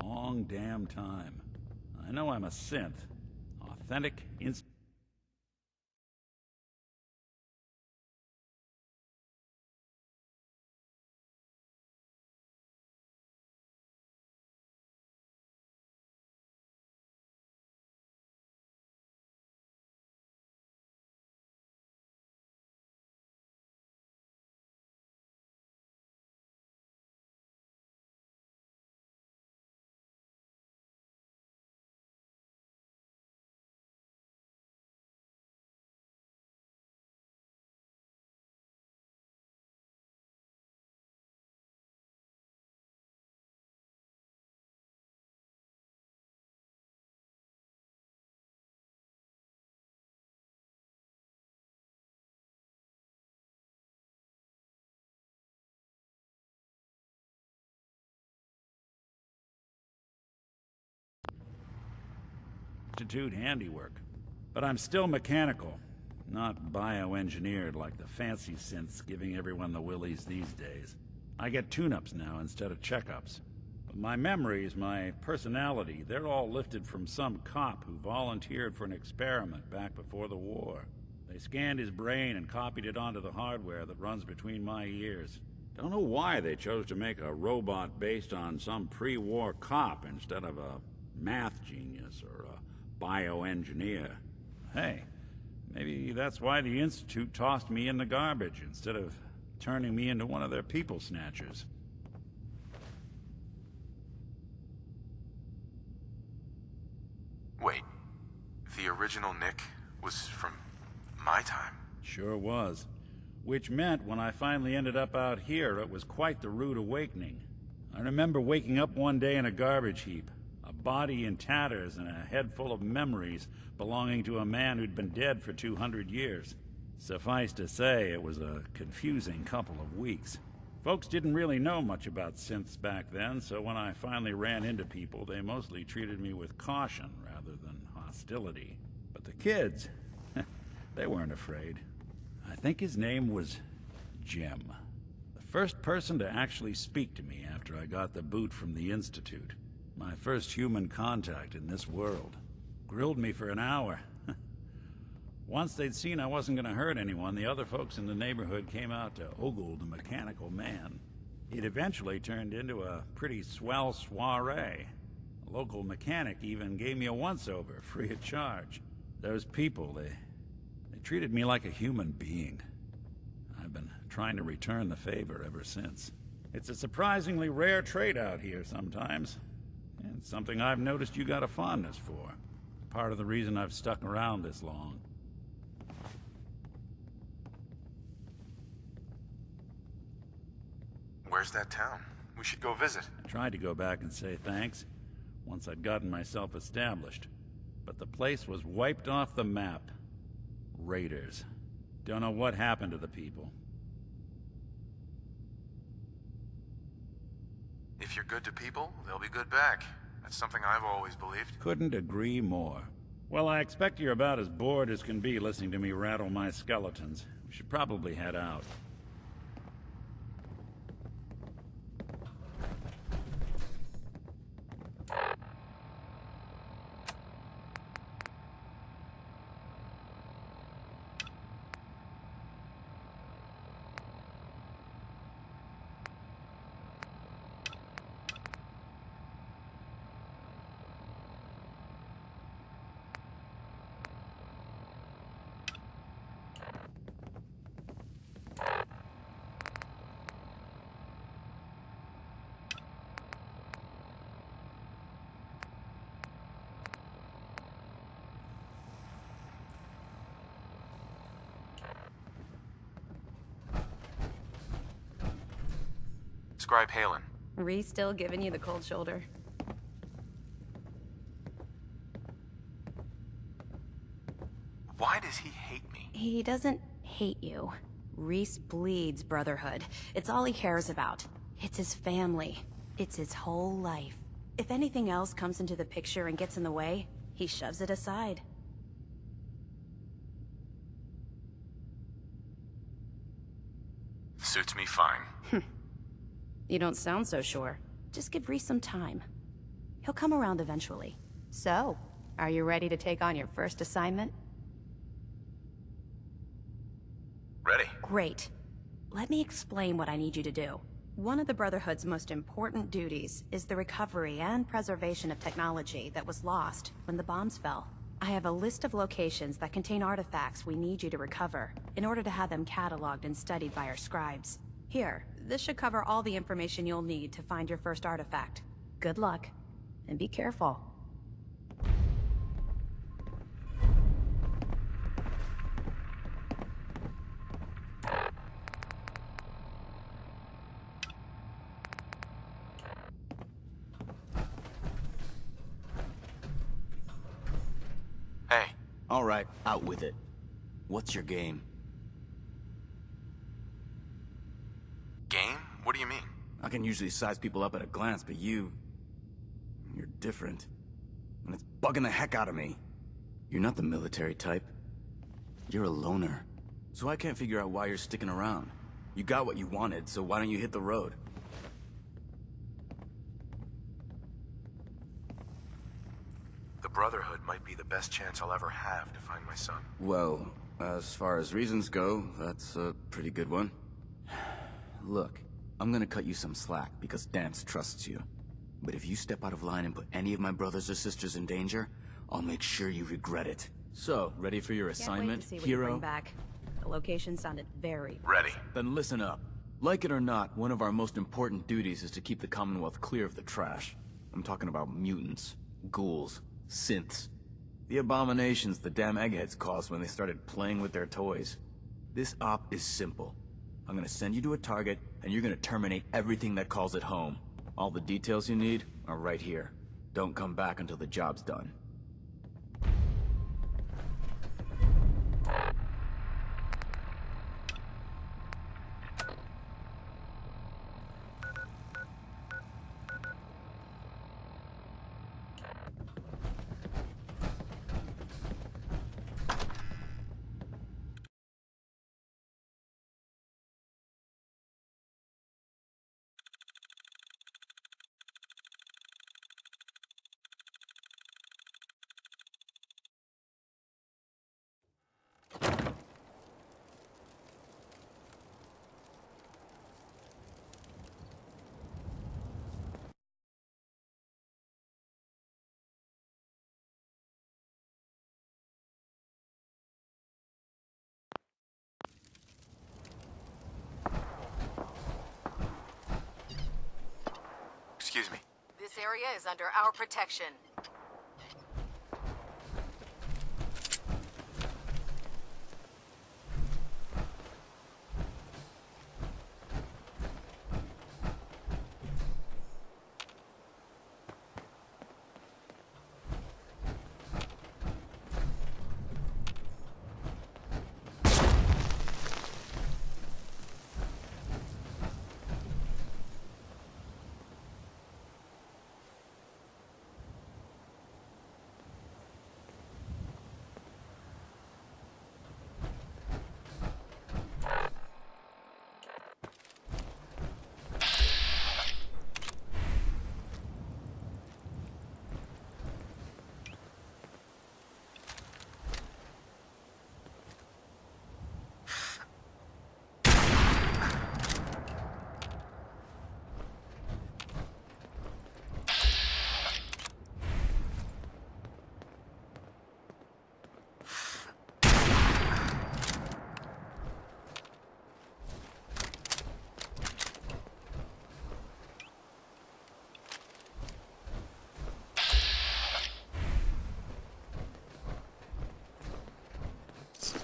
long damn time. I know I'm a synth. Authentic, institute handiwork. But I'm still mechanical, not bioengineered like the fancy synths giving everyone the willies these days. I get tune-ups now instead of checkups. But my memories, my personality, they're all lifted from some cop who volunteered for an experiment back before the war. They scanned his brain and copied it onto the hardware that runs between my ears. Don't know why they chose to make a robot based on some pre-war cop instead of a math genius or a bioengineer. Hey, maybe that's why the Institute tossed me in the garbage instead of turning me into one of their people snatchers. Wait, the original Nick was from my time? Sure was. Which meant when I finally ended up out here, it was quite the rude awakening. I remember waking up one day in a garbage heap, a body in tatters and a head full of memories belonging to a man who'd been dead for 200 years. Suffice to say, it was a confusing couple of weeks. Folks didn't really know much about synths back then, so when I finally ran into people, they mostly treated me with caution rather than hostility. But the kids, they weren't afraid. I think his name was Jim. The first person to actually speak to me after I got the boot from the Institute. My first human contact in this world. Grilled me for an hour. Once they'd seen I wasn't going to hurt anyone, the other folks in the neighborhood came out to ogle the mechanical man. It eventually turned into a pretty swell soiree. A local mechanic even gave me a once-over, free of charge. Those people, they treated me like a human being. I've been trying to return the favor ever since. It's a surprisingly rare trait out here sometimes. And something I've noticed you got a fondness for. Part of the reason I've stuck around this long. Where's that town? We should go visit. I tried to go back and say thanks, once I'd gotten myself established. But the place was wiped off the map. Raiders. Don't know what happened to the people. If you're good to people, they'll be good back. That's something I've always believed. Couldn't agree more. Well, I expect you're about as bored as can be listening to me rattle my skeletons. We should probably head out. Scribe Halen. Reese still giving you the cold shoulder? Why does he hate me? He doesn't hate you. Reese bleeds brotherhood. It's all he cares about. It's his family. It's his whole life. If anything else comes into the picture and gets in the way, he shoves it aside. Suits me fine. You don't sound so sure. Just give Reese some time. He'll come around eventually. So, are you ready to take on your first assignment? Ready. Great. Let me explain what I need you to do. One of the Brotherhood's most important duties is the recovery and preservation of technology that was lost when the bombs fell. I have a list of locations that contain artifacts we need you to recover in order to have them cataloged and studied by our scribes. Here, this should cover all the information you'll need to find your first artifact. Good luck, and be careful. Hey, All right, out with it. What's your game? game? What do you mean? I can usually size people up at a glance, but you're different. And it's bugging the heck out of me. You're not the military type. You're a loner. So I can't figure out why you're sticking around. You got what you wanted, so why don't you hit the road? The Brotherhood might be the best chance I'll ever have to find my son. Well, as far as reasons go, that's a pretty good one. Look, I'm gonna cut you some slack because Dance trusts you. But if you step out of line and put any of my brothers or sisters in danger, I'll make sure you regret it. So, ready for your Can't wait assignment, to see what you hero? bring back. The location sounded very... Ready. Then listen up. Like it or not, one of our most important duties is to keep the Commonwealth clear of the trash. I'm talking about mutants, ghouls, synths. The abominations the damn eggheads caused when they started playing with their toys. This op is simple. I'm gonna send you to a target, and you're gonna terminate everything that calls it home. All the details you need are right here. Don't come back until the job's done. Excuse me. This area is under our protection.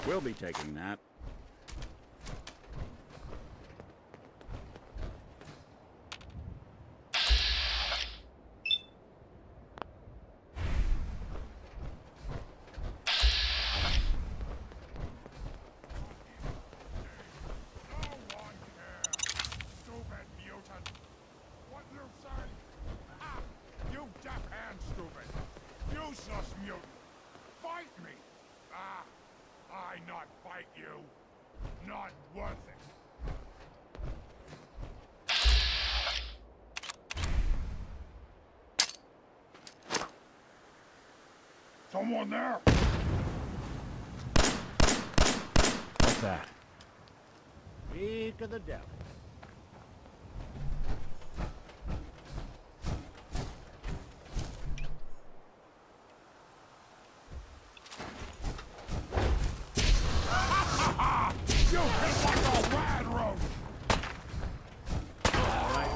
We'll be taking that. Useless mutant! Fight me! I not fight you! Someone there? What's that? Speak of the devil. You hit like a rad roach! All right.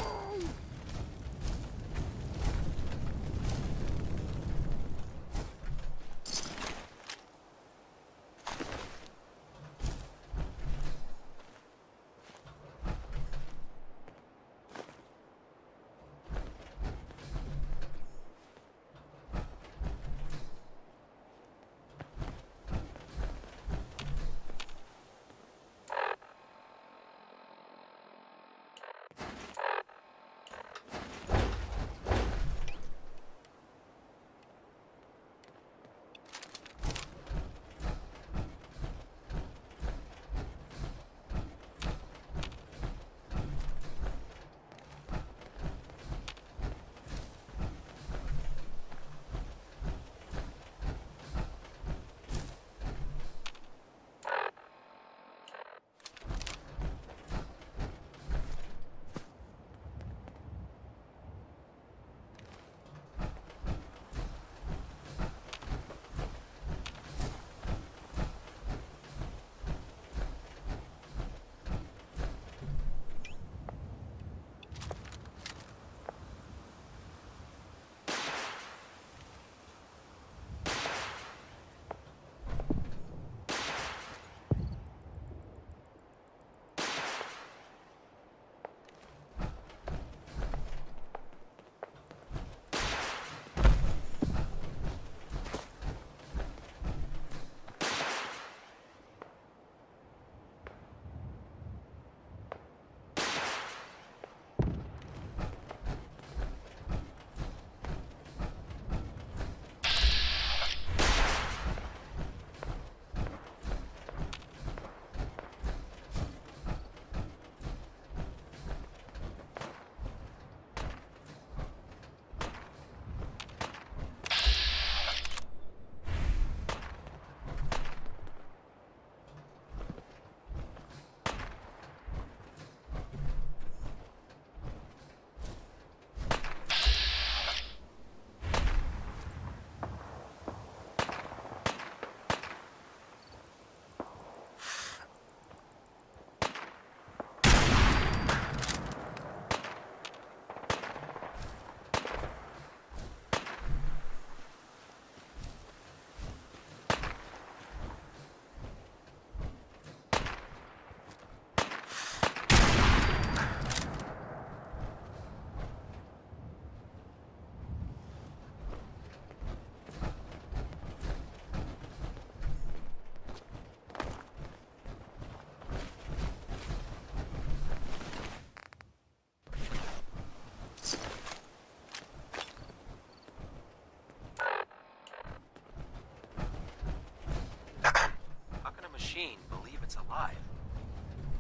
Believe it's alive.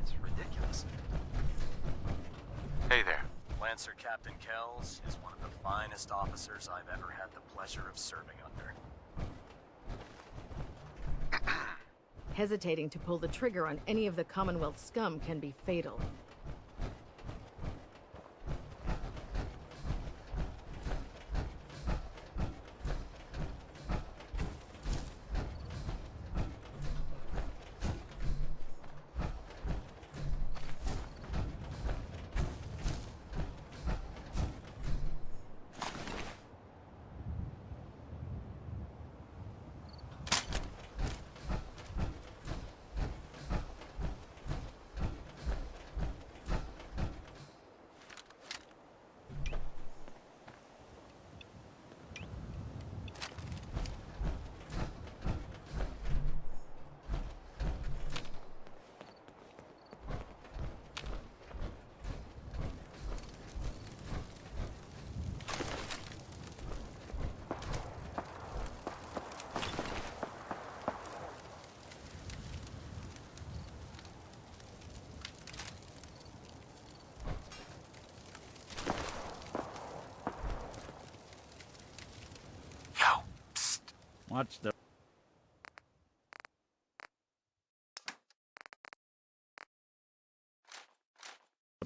It's ridiculous. Hey there. Lancer Captain Kells is one of the finest officers I've ever had the pleasure of serving under. Hesitating to pull the trigger on any of the Commonwealth scum can be fatal. What's the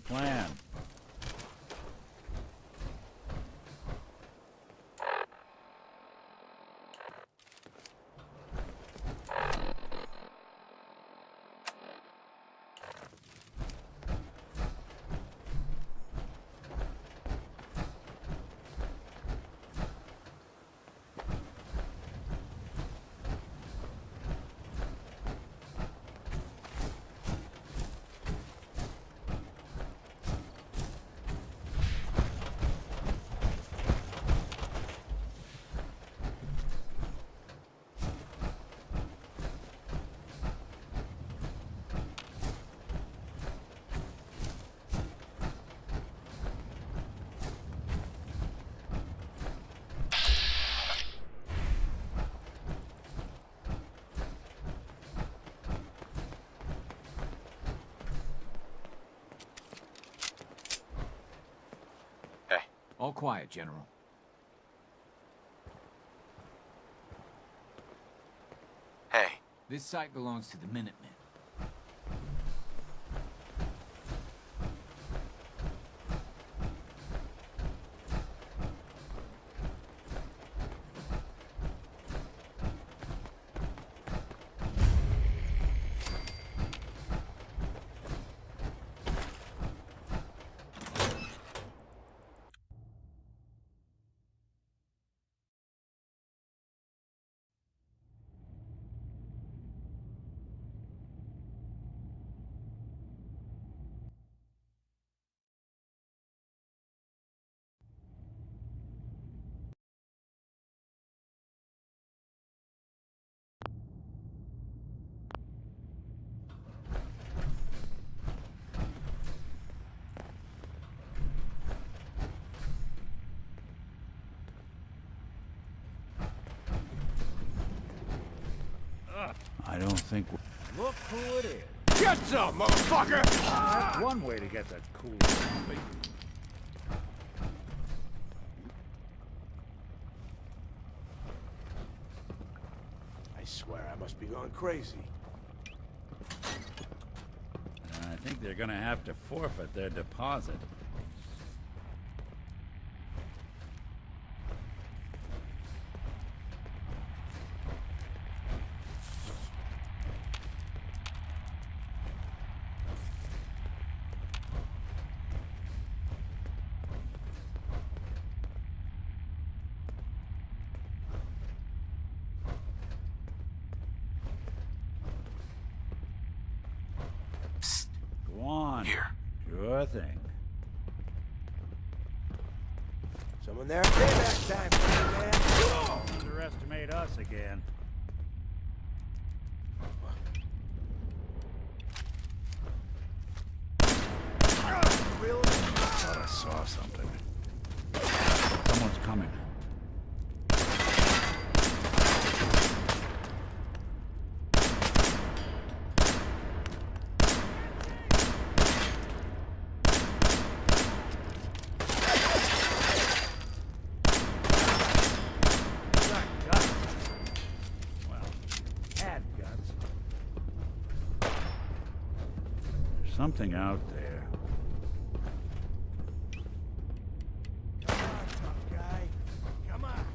plan? Hey, All quiet, General. hey. This site belongs to the Minutemen. I don't think. Look who it is. Get some, motherfucker! That's one way to get that cool zombie. I swear I must be going crazy. I think they're gonna have to forfeit their deposit. Go on. Here. Sure thing. Someone there? Payback time, man. Underestimate us again. Really? Thought I saw something. Someone's coming. Got guts. Well, had guts. There's something out there. Come on, tough guy. Come on.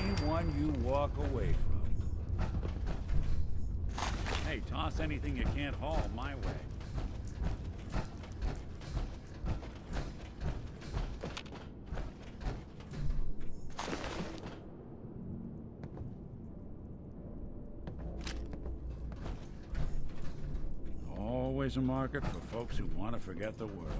Anyone you walk away from. Hey, toss anything you can't haul my way. Always a market for folks who want to forget the world.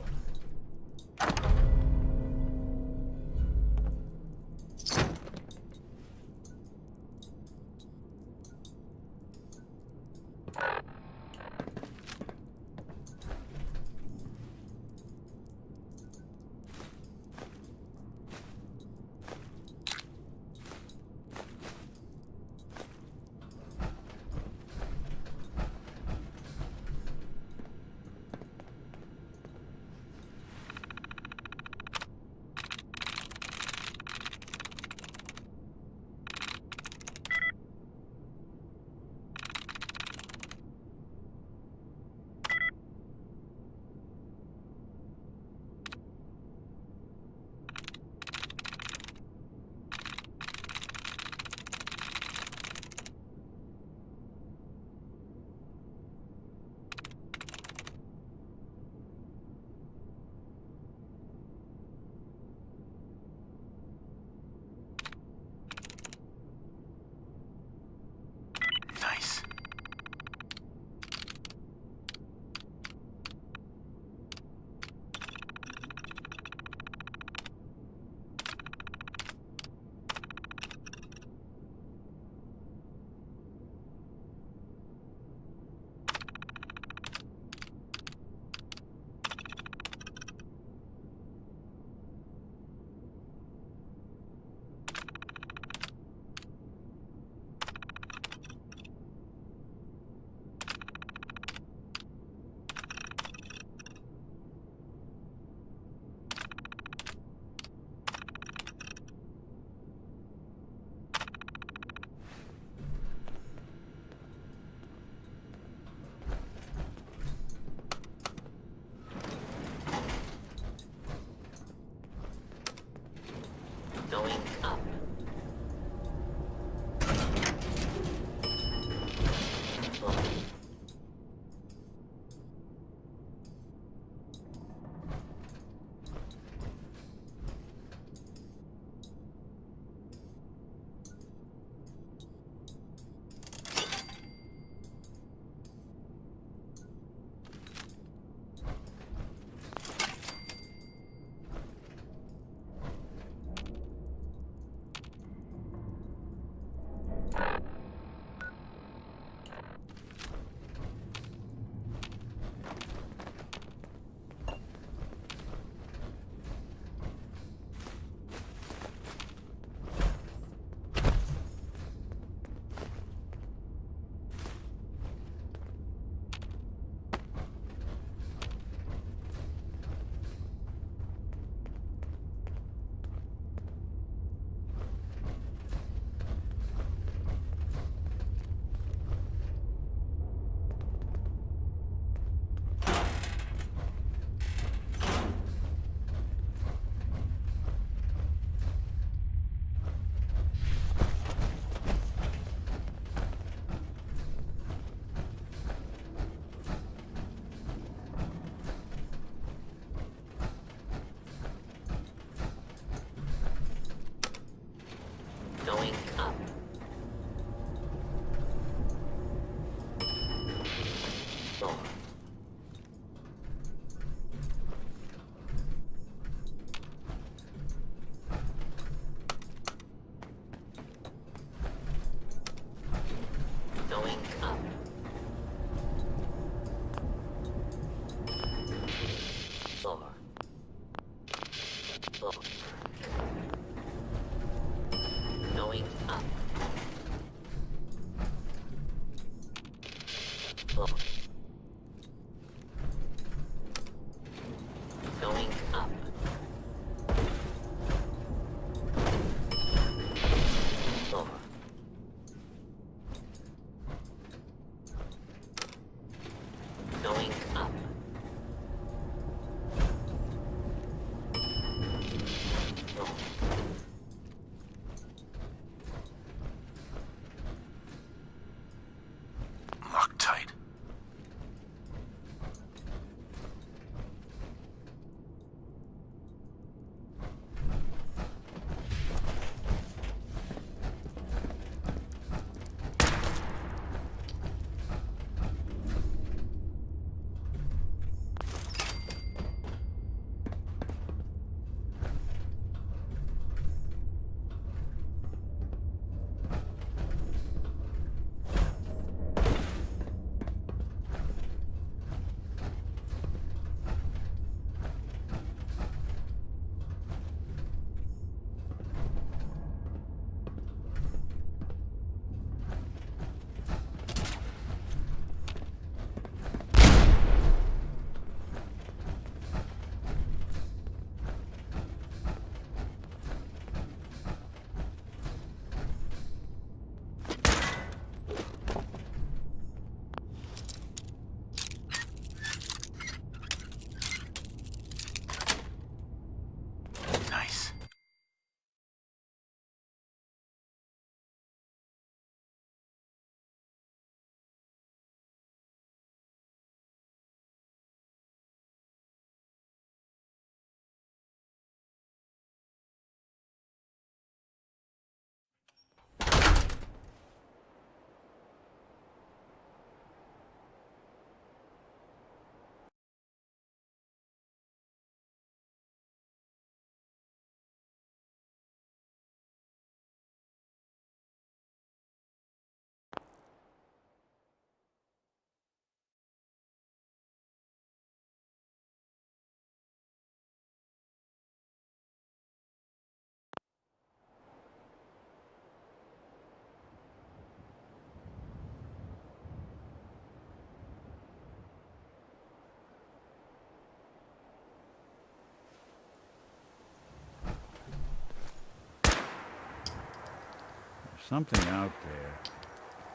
something out there.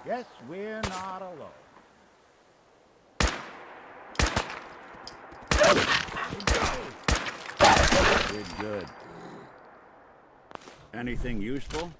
Guess we're not alone. Good. Anything useful?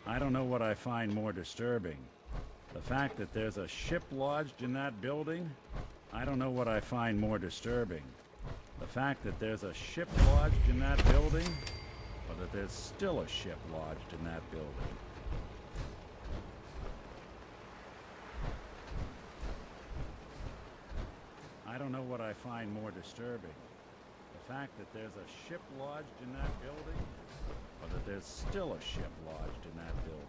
I don't know what I find more disturbing. The fact that there's a ship lodged in that building? I don't know what I find more disturbing. The fact that there's a ship lodged in that building, or that there's still a ship lodged in that building. I don't know what I find more disturbing. The fact that there's a ship lodged in that building, or that there's still a ship lodged in that building.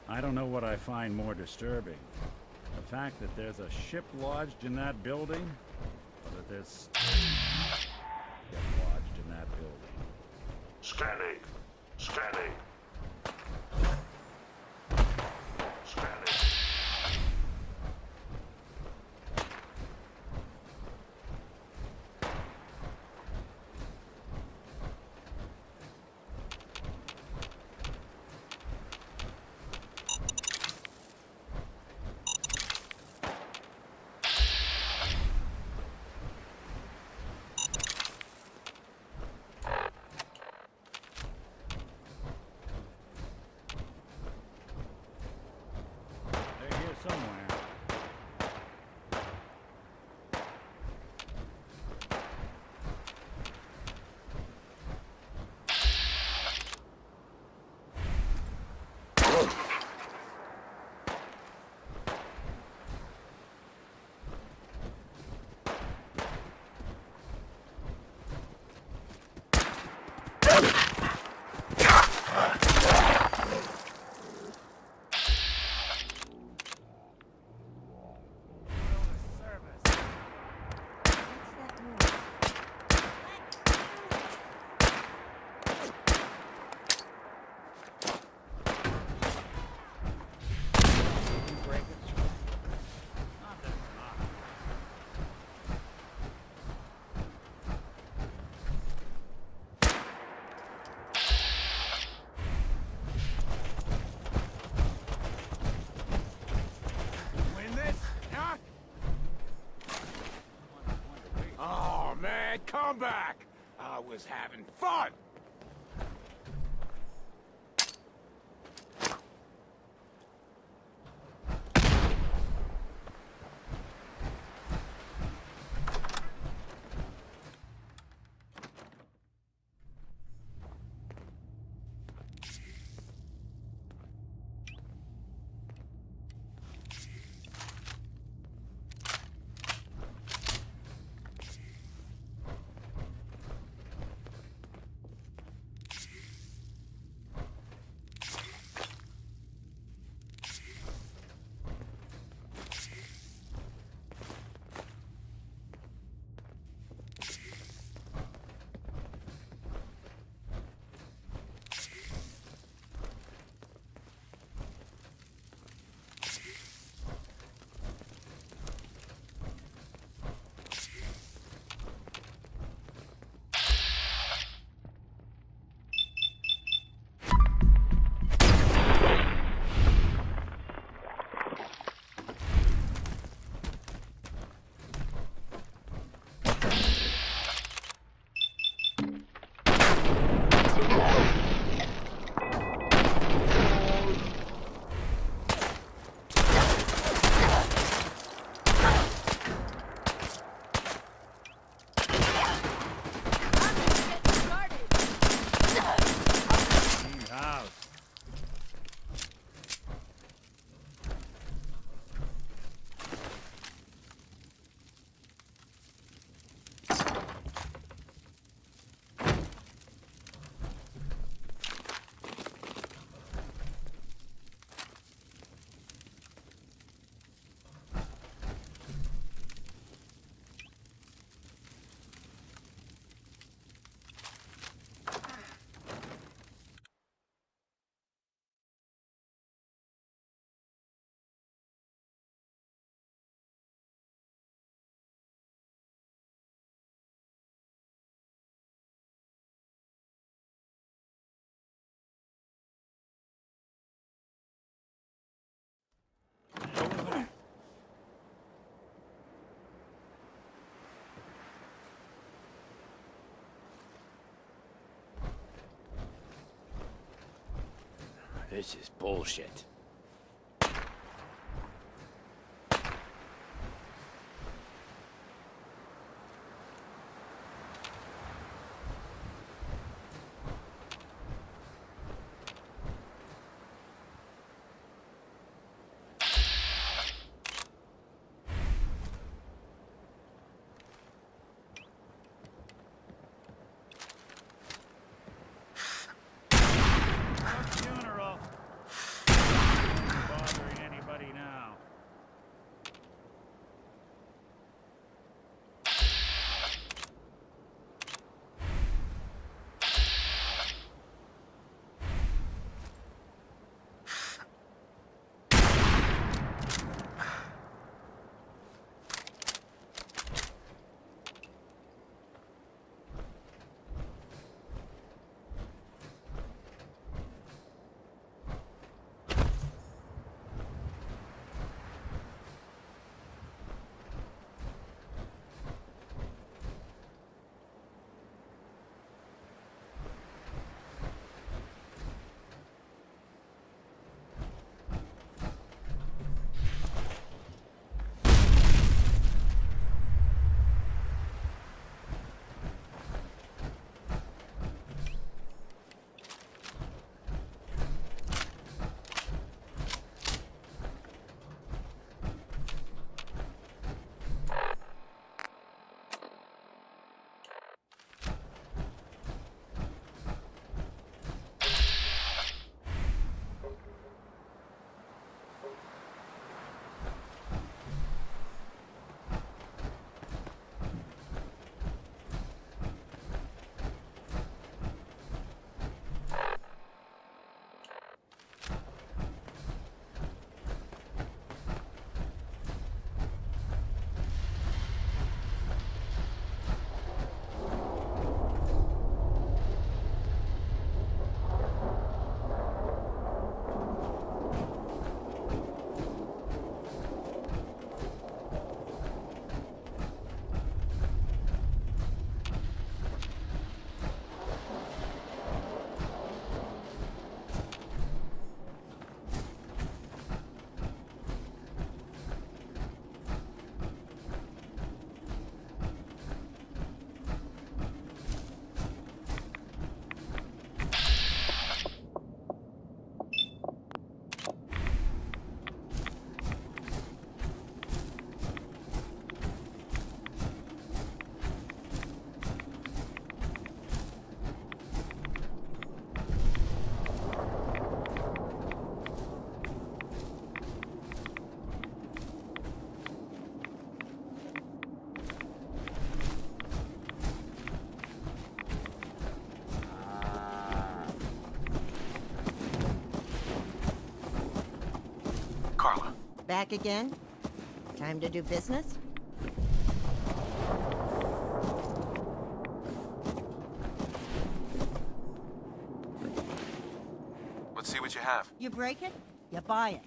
I don't know what I find more disturbing. The fact that there's a ship lodged in that building, or that there's ship lodged in that building. Scanning. Scanning. Scanning. somewhere. Oh, man, come back! I was having fun! This is bullshit. Funeral. Back again? Time to do business? Let's see what you have. You break it, you buy it.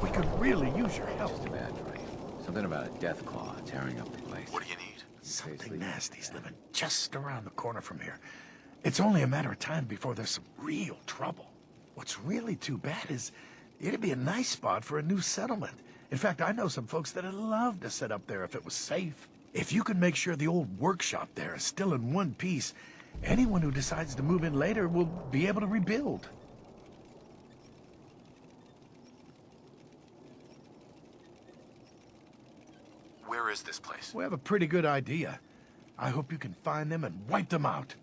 We could really use your help. Just a bad dream. Something about a death claw tearing up the place. What do you need? Something nasty's living just around the corner from here. It's only a matter of time before there's some real trouble. What's really too bad is it'd be a nice spot for a new settlement. In fact, I know some folks that'd love to set up there if it was safe. If you can make sure the old workshop there is still in one piece, anyone who decides to move in later will be able to rebuild. Where is this place? We have a pretty good idea. I hope you can find them and wipe them out.